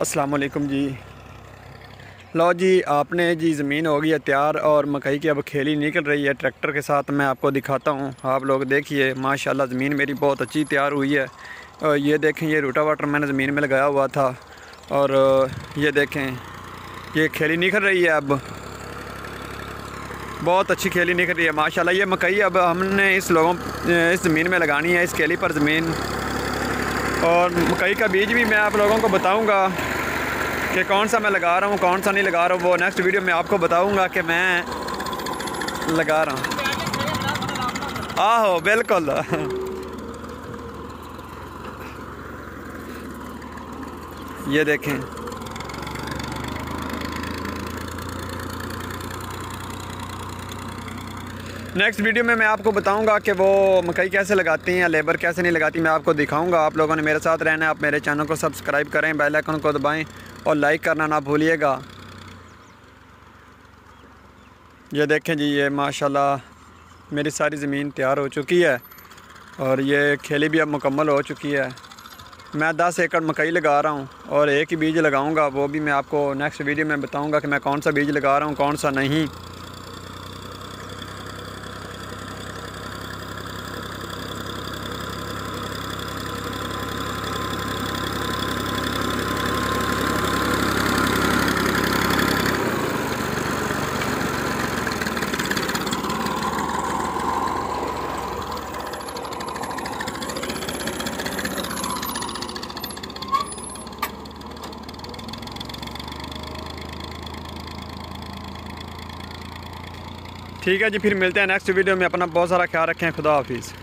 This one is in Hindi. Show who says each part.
Speaker 1: अस्सलाम वालेकुम जी। लो जी, आपने जी ज़मीन हो गई है तैयार और मकई की अब खेली निकल रही है ट्रैक्टर के साथ। मैं आपको दिखाता हूँ, आप लोग देखिए। माशाल्लाह ज़मीन मेरी बहुत अच्छी तैयार हुई है। और ये देखें, ये रोटावेटर मैंने ज़मीन में लगाया हुआ था और ये देखें, ये खेली निकल रही है। अब बहुत अच्छी खेली निकल रही है माशाल्लाह। ये मकई अब हमने इस ज़मीन में लगानी है, इस खेली पर ज़मीन। और मकई का बीज भी मैं आप लोगों को बताऊँगा कि कौन सा मैं लगा रहा हूँ, कौन सा नहीं लगा रहा हूँ। वो नेक्स्ट वीडियो में आपको बताऊँगा कि मैं लगा रहा हूँ। आहो बिल्कुल। ये देखें, नेक्स्ट वीडियो में मैं आपको बताऊंगा कि वो मकई कैसे लगाती हैं या लेबर कैसे नहीं लगाती। मैं आपको दिखाऊंगा। आप लोगों ने मेरे साथ रहना है। आप मेरे चैनल को सब्सक्राइब करें, बेल आइकन को दबाएं और लाइक करना ना भूलिएगा। ये देखें जी, ये माशाल्लाह मेरी सारी ज़मीन तैयार हो चुकी है और ये खेली भी अब मुकम्मल हो चुकी है। मैं 10 एकड़ मकई लगा रहा हूँ और एक ही बीज लगाऊंगा। वो भी मैं आपको नेक्स्ट वीडियो में बताऊंगा कि मैं कौन सा बीज लगा रहा हूँ, कौन सा नहीं। ठीक है जी, फिर मिलते हैं नेक्स्ट वीडियो में। अपना बहुत सारा ख्याल रखें। खुदा हाफिज़।